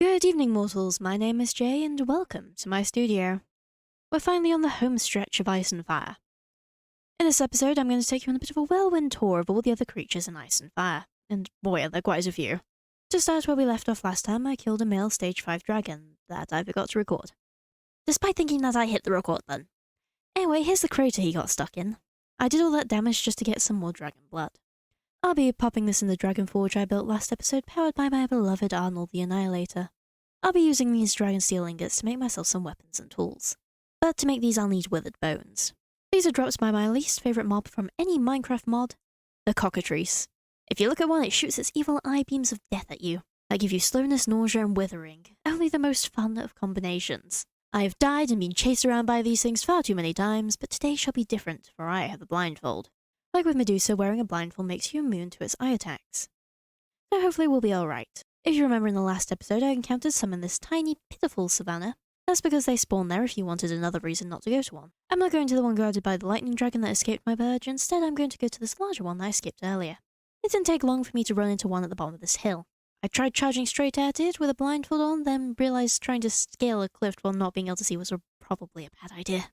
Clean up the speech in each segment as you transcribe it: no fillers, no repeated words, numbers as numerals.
Good evening, mortals. My name is Jay, and welcome to my studio. We're finally on the home stretch of Ice and Fire. In this episode, I'm going to take you on a bit of a whirlwind tour of all the other creatures in Ice and Fire. And boy, are there quite a few. To start where we left off last time, I killed a male stage 5 dragon that I forgot to record, despite thinking that I hit the record button. Anyway, here's the crater he got stuck in. I did all that damage just to get some more dragon blood. I'll be popping this in the dragon forge I built last episode, powered by my beloved Arnold the Annihilator. I'll be using these dragon steel ingots to make myself some weapons and tools. But to make these I'll need withered bones. These are dropped by my least favourite mob from any Minecraft mod, the cockatrice. If you look at one, it shoots its evil eye beams of death at you, that give you slowness, nausea and withering, only the most fun of combinations. I have died and been chased around by these things far too many times, but today shall be different, for I have a blindfold. Like with Medusa, wearing a blindfold makes you immune to its eye attacks. So hopefully we'll be alright. If you remember in the last episode, I encountered some in this tiny, pitiful savannah. That's because they spawn there if you wanted another reason not to go to one. I'm not going to the one guarded by the lightning dragon that escaped my purge, instead I'm going to go to this larger one that I skipped earlier. It didn't take long for me to run into one at the bottom of this hill. I tried charging straight at it with a blindfold on, then realised trying to scale a cliff while not being able to see was probably a bad idea.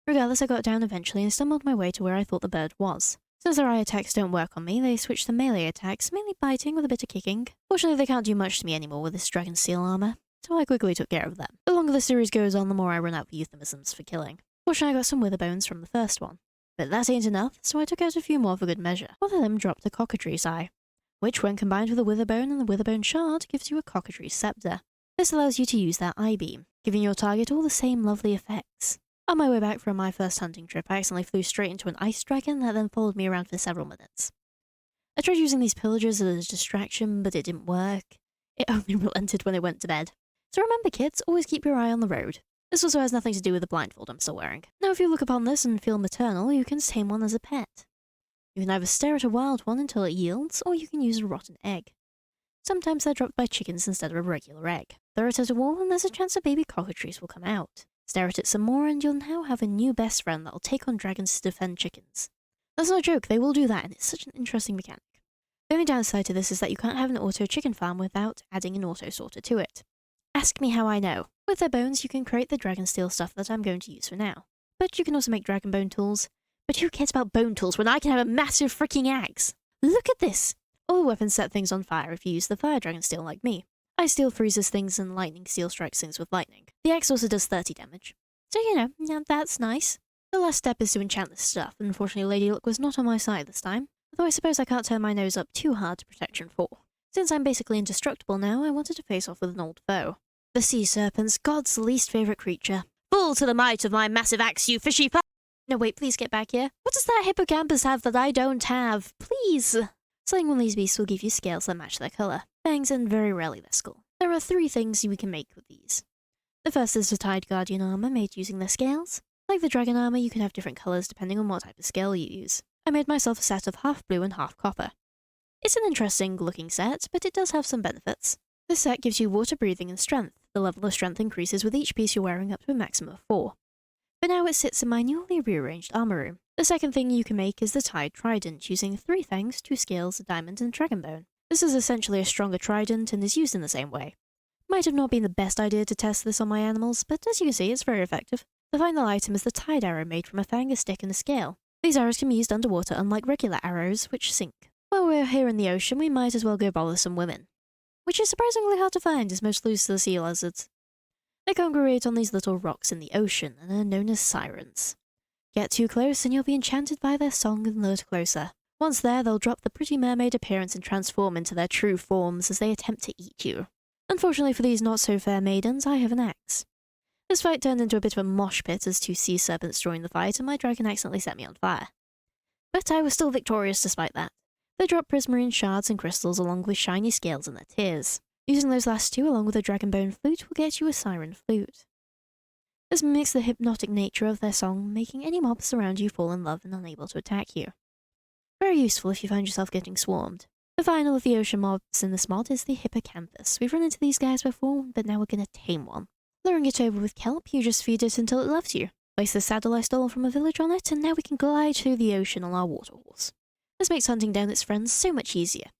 Regardless, I got down eventually and stumbled my way to where I thought the bird was. Since their eye attacks don't work on me, they switch to melee attacks, mainly biting with a bit of kicking. Fortunately, they can't do much to me anymore with this dragon steel armour, so I quickly took care of them. The longer the series goes on, the more I run out of euphemisms for killing. Fortunately, I got some wither bones from the first one. But that ain't enough, so I took out a few more for good measure. One of them dropped a cockatrice eye, which when combined with a wither bone and the wither bone shard gives you a cockatrice scepter. This allows you to use that eye beam, giving your target all the same lovely effects. On my way back from my first hunting trip, I accidentally flew straight into an ice dragon that then followed me around for several minutes. I tried using these pillagers as a distraction, but it didn't work. It only relented when it went to bed. So remember kids, always keep your eye on the road. This also has nothing to do with the blindfold I'm still wearing. Now if you look upon this and feel maternal, you can tame one as a pet. You can either stare at a wild one until it yields, or you can use a rotten egg. Sometimes they're dropped by chickens instead of a regular egg. Throw it at a wall and there's a chance a baby cockatrice will come out. Stare at it some more and you'll now have a new best friend that'll take on dragons to defend chickens. That's no joke, they will do that and it's such an interesting mechanic. The only downside to this is that you can't have an auto chicken farm without adding an auto sorter to it. Ask me how I know. With their bones you can create the dragon steel stuff that I'm going to use for now. But you can also make dragon bone tools. But who cares about bone tools when I can have a massive freaking axe? Look at this! All the weapons set things on fire if you use the fire dragon steel like me. Ice steel freezes things and lightning steel strikes things with lightning. The axe also does 30 damage. So yeah, that's nice. The last step is to enchant this stuff, and unfortunately Lady Luck was not on my side this time, although I suppose I can't turn my nose up too hard to Protection 4. Since I'm basically indestructible now, I wanted to face off with an old foe. The sea serpents, God's least favourite creature. Full to the might of my massive axe, you fishy No wait, please get back here. What does that hippocampus have that I don't have? Please! Slaying one of these beasts will give you scales that match their colour, fangs, and very rarely their skull. There are 3 things we can make with these. The first is the Tide Guardian armour made using their scales. Like the dragon armour, you can have different colours depending on what type of scale you use. I made myself a set of half blue and half copper. It's an interesting looking set, but it does have some benefits. This set gives you water breathing and strength. The level of strength increases with each piece you're wearing up to a maximum of 4. For now it sits in my newly rearranged armour room. The second thing you can make is the Tide Trident using 3 fangs, 2 scales, a diamond and dragon bone. This is essentially a stronger trident and is used in the same way. Might have not been the best idea to test this on my animals, but as you can see it's very effective. The final item is the Tide Arrow made from a fang, a stick and a scale. These arrows can be used underwater unlike regular arrows, which sink. While we're here in the ocean we might as well go bother some women. Which is surprisingly hard to find as most lose to the sea lizards. They congregate on these little rocks in the ocean and are known as sirens. Get too close and you'll be enchanted by their song and lure closer. Once there, they'll drop the pretty mermaid appearance and transform into their true forms as they attempt to eat you. Unfortunately for these not-so-fair maidens, I have an axe. This fight turned into a bit of a mosh pit as 2 sea serpents joined the fight and my dragon accidentally set me on fire. But I was still victorious despite that. They drop prismarine shards and crystals along with shiny scales in their tears. Using those last 2 along with a dragon bone flute will get you a siren flute. This mimics the hypnotic nature of their song, making any mobs around you fall in love and unable to attack you. Very useful if you find yourself getting swarmed. The final of the ocean mobs in this mod is the hippocampus. We've run into these guys before, but now we're going to tame one. Luring it over with kelp, you just feed it until it loves you. Place the saddle I stole from a village on it, and now we can glide through the ocean on our water horse. This makes hunting down its friends so much easier.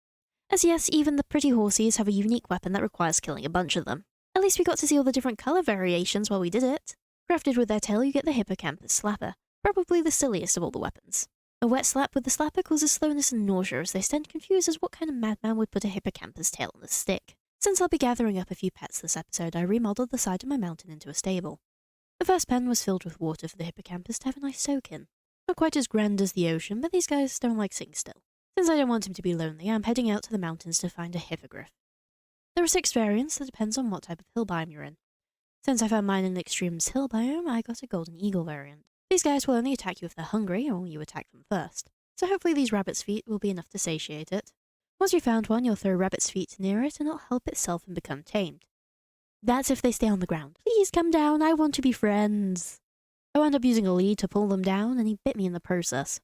As yes, even the pretty horsies have a unique weapon that requires killing a bunch of them. least we got to see all the different colour variations while we did it. Crafted with their tail, you get the Hippocampus Slapper, probably the silliest of all the weapons. A wet slap with the slapper causes slowness and nausea as they stand confused as what kind of madman would put a hippocampus tail on a stick. Since I'll be gathering up a few pets this episode, I remodeled the side of my mountain into a stable. The first pen was filled with water for the hippocampus to have a nice soak in. Not quite as grand as the ocean, but these guys don't like sitting still. Since I don't want him to be lonely, I'm heading out to the mountains to find a hippogriff. There are 6 variants that depends on what type of hill biome you're in. Since I found mine in Extreme's hill biome, I got a golden eagle variant. These guys will only attack you if they're hungry or you attack them first, so hopefully these rabbit's feet will be enough to satiate it. Once you've found one, you'll throw rabbit's feet near it and it'll help itself and become tamed. That's if they stay on the ground. Please come down, I want to be friends. I wound up using a lead to pull them down and he bit me in the process.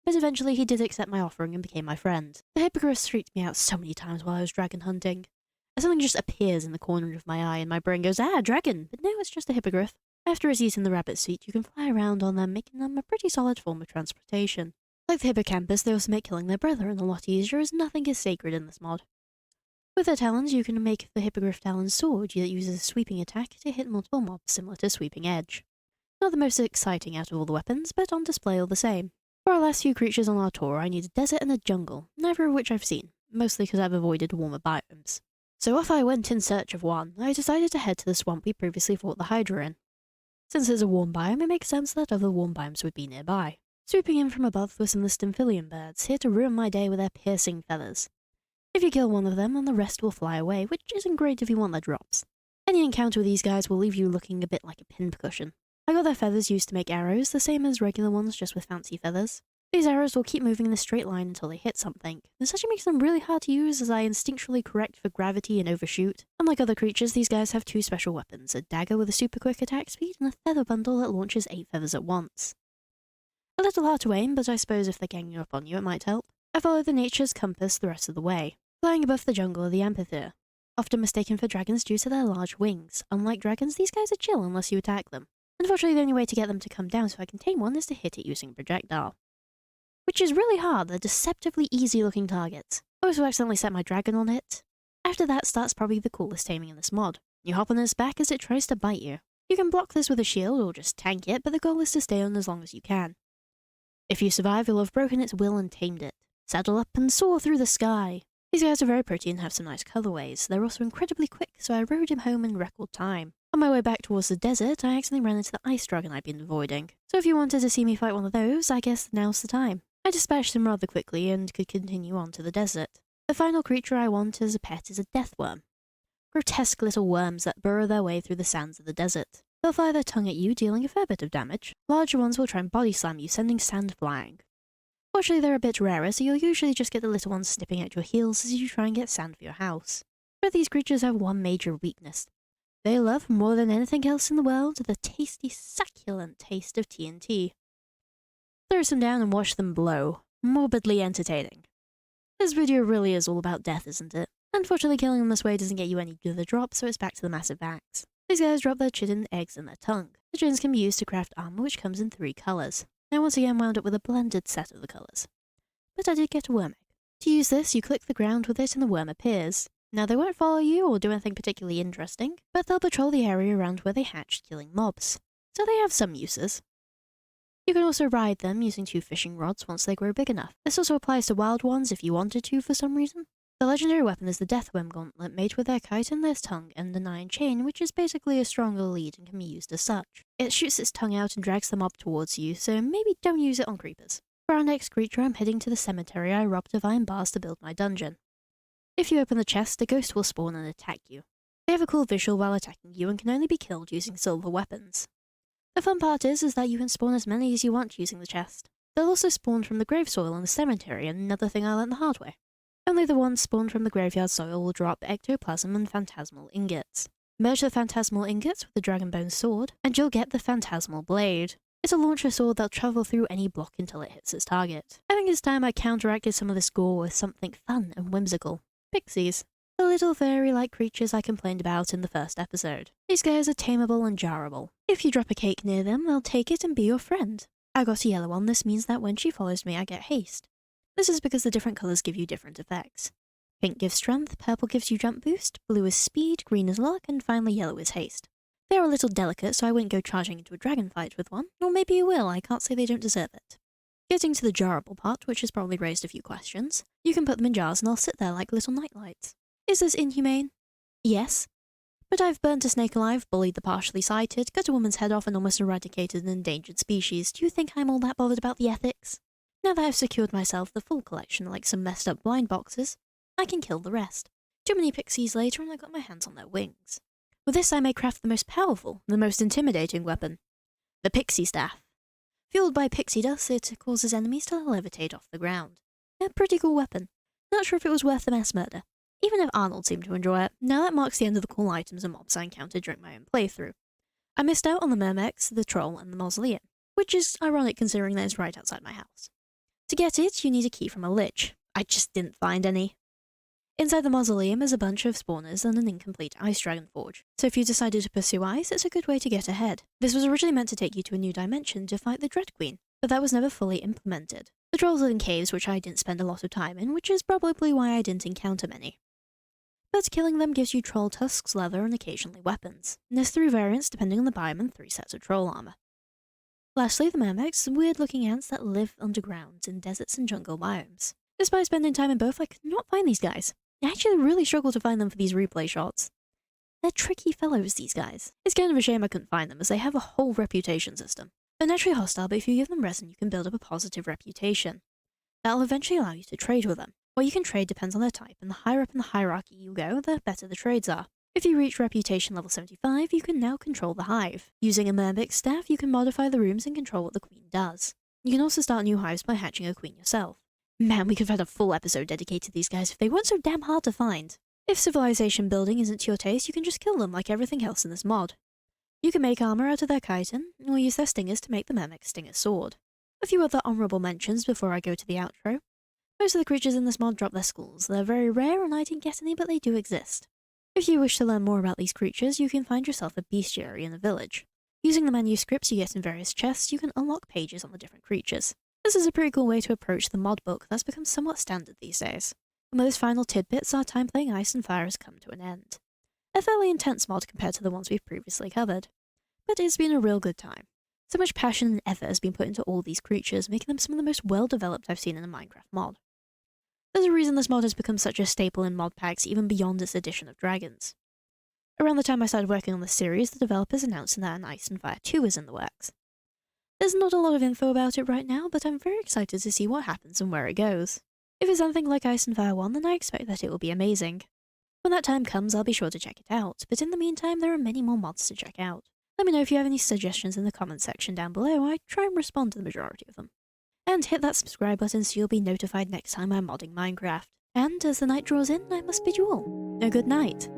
But eventually he did accept my offering and became my friend. The hippogriff freaked me out so many times while I was dragon hunting. Something just appears in the corner of my eye and my brain goes, ah, dragon, but no, it's just a hippogriff. After it's eaten the rabbit's feet, you can fly around on them, making them a pretty solid form of transportation. Like the hippocampus, they also make killing their brethren a lot easier as nothing is sacred in this mod. With their talons, you can make the hippogriff talon sword that uses a sweeping attack to hit multiple mobs similar to Sweeping Edge. Not the most exciting out of all the weapons, but on display all the same. For our last few creatures on our tour, I need a desert and a jungle, neither of which I've seen, mostly because I've avoided warmer biomes. So off I went in search of one. I decided to head to the swamp we previously fought the Hydra in. Since it's a warm biome, it makes sense that other warm biomes would be nearby. Swooping in from above were some of the Stymphalian birds, here to ruin my day with their piercing feathers. If you kill one of them, then the rest will fly away, which isn't great if you want their drops. Any encounter with these guys will leave you looking a bit like a pincushion. I got their feathers used to make arrows, the same as regular ones, just with fancy feathers. These arrows will keep moving in a straight line until they hit something. This actually makes them really hard to use as I instinctually correct for gravity and overshoot. Unlike other creatures, these guys have 2 special weapons, a dagger with a super quick attack speed and a feather bundle that launches 8 feathers at once. A little hard to aim, but I suppose if they're ganging up on you it might help. I followed the nature's compass the rest of the way, flying above the jungle of the amphitheatre. Often mistaken for dragons due to their large wings. Unlike dragons, these guys are chill unless you attack them. Unfortunately, the only way to get them to come down so I can tame one is to hit it using a projectile. Which is really hard, they're deceptively easy looking targets. I also accidentally set my dragon on it. After that starts probably the coolest taming in this mod. You hop on its back as it tries to bite you. You can block this with a shield or just tank it, but the goal is to stay on as long as you can. If you survive, you'll have broken its will and tamed it. Saddle up and soar through the sky. These guys are very pretty and have some nice colorways. They're also incredibly quick, so I rode him home in record time. On my way back towards the desert, I accidentally ran into the ice dragon I'd been avoiding. So if you wanted to see me fight one of those, I guess now's the time. I dispatched him rather quickly and could continue on to the desert. The final creature I want as a pet is a death worm. Grotesque little worms that burrow their way through the sands of the desert. They'll fire their tongue at you, dealing a fair bit of damage. Larger ones will try and body slam you, sending sand flying. Fortunately, they're a bit rarer, so you'll usually just get the little ones snipping at your heels as you try and get sand for your house. But these creatures have one major weakness. They love, more than anything else in the world, the tasty, succulent taste of TNT. Throw some down and watch them blow. Morbidly entertaining. This video really is all about death, isn't it? Unfortunately, killing them this way doesn't get you any good drops, so it's back to the massive axe. These guys drop their chitin, eggs, and their tongue. The chitins can be used to craft armor, which comes in 3 colours. I once again wound up with a blended set of the colours. But I did get a worm egg. To use this, you click the ground with it and the worm appears. Now they won't follow you or do anything particularly interesting, but they'll patrol the area around where they hatched, killing mobs. So they have some uses. You can also ride them using 2 fishing rods once they grow big enough. This also applies to wild ones if you wanted to for some reason. The legendary weapon is the Deathworm Gauntlet, made with their kite and their tongue and an iron chain, which is basically a stronger lead and can be used as such. It shoots its tongue out and drags the mob towards you, so maybe don't use it on creepers. For our next creature, I'm heading to the cemetery I robbed of iron bars to build my dungeon. If you open the chest, a ghost will spawn and attack you. They have a cool visual while attacking you and can only be killed using silver weapons. The fun part is that you can spawn as many as you want using the chest. They'll also spawn from the grave soil in the cemetery, another thing I learned the hard way. Only the ones spawned from the graveyard soil will drop ectoplasm and phantasmal ingots. Merge the phantasmal ingots with the dragonbone sword, and you'll get the phantasmal blade. It's a launcher sword that'll travel through any block until it hits its target. I think it's time I counteracted some of this gore with something fun and whimsical. Pixies. The little fairy-like creatures I complained about in the first episode. These guys are tameable and jarrable. If you drop a cake near them, they'll take it and be your friend. I got a yellow one. This means that when she follows me, I get haste. This is because the different colours give you different effects. Pink gives strength, purple gives you jump boost, blue is speed, green is luck, and finally yellow is haste. They are a little delicate, so I wouldn't go charging into a dragon fight with one, or maybe you will, I can't say they don't deserve it. Getting to the jarable part, which has probably raised a few questions, you can put them in jars and they'll sit there like little nightlights. Is this inhumane? Yes. But I've burnt a snake alive, bullied the partially sighted, cut a woman's head off and almost eradicated an endangered species. Do you think I'm all that bothered about the ethics? Now that I've secured myself the full collection like some messed up blind boxes, I can kill the rest. Too many pixies later and I got my hands on their wings. With this I may craft the most powerful, the most intimidating weapon. The Pixie Staff. Fueled by pixie dust, it causes enemies to levitate off the ground. A pretty cool weapon. Not sure if it was worth the mass murder. Even if Arnold seemed to enjoy it, now that marks the end of the cool items and mobs I encountered during my own playthrough. I missed out on the Mermex, the Troll, and the Mausoleum, which is ironic considering that it's right outside my house. To get it, you need a key from a lich. I just didn't find any. Inside the Mausoleum is a bunch of spawners and an incomplete Ice Dragon Forge, so if you decided to pursue Ice, it's a good way to get ahead. This was originally meant to take you to a new dimension to fight the Dread Queen, but that was never fully implemented. The trolls live in caves, which I didn't spend a lot of time in, which is probably why I didn't encounter many. But killing them gives you troll tusks, leather, and occasionally weapons. And there's 3 variants depending on the biome and 3 sets of troll armor. Lastly, the Mermex, weird-looking ants that live underground in deserts and jungle biomes. Despite spending time in both, I could not find these guys. I actually really struggled to find them for these replay shots. They're tricky fellows, these guys. It's kind of a shame I couldn't find them, as they have a whole reputation system. They're naturally hostile, but if you give them resin, you can build up a positive reputation. That'll eventually allow you to trade with them. What you can trade depends on their type, and the higher up in the hierarchy you go, the better the trades are. If you reach reputation level 75, you can now control the hive. Using a Mermex staff, you can modify the rooms and control what the queen does. You can also start new hives by hatching a queen yourself. Man, we could have had a full episode dedicated to these guys if they weren't so damn hard to find. If civilization building isn't to your taste, you can just kill them like everything else in this mod. You can make armor out of their chitin, or use their stingers to make the Mermex stinger sword. A few other honourable mentions before I go to the outro. Most of the creatures in this mod drop their skulls. They're very rare and I didn't get any, but they do exist. If you wish to learn more about these creatures, you can find yourself a bestiary in a village. Using the manuscripts you get in various chests, you can unlock pages on the different creatures. This is a pretty cool way to approach the mod book that's become somewhat standard these days. And with this final tidbits, our time playing Ice and Fire has come to an end. A fairly intense mod compared to the ones we've previously covered. But it's been a real good time. So much passion and effort has been put into all these creatures, making them some of the most well-developed I've seen in a Minecraft mod. There's a reason this mod has become such a staple in mod packs even beyond its addition of dragons. Around the time I started working on this series, the developers announced that an Ice and Fire 2 is in the works. There's not a lot of info about it right now, but I'm very excited to see what happens and where it goes. If it's anything like Ice and Fire 1, then I expect that it will be amazing. When that time comes, I'll be sure to check it out, but in the meantime, there are many more mods to check out. Let me know if you have any suggestions in the comments section down below. I try and respond to the majority of them. And hit that subscribe button so you'll be notified next time I'm modding Minecraft. And as the night draws in, I must bid you all a good night.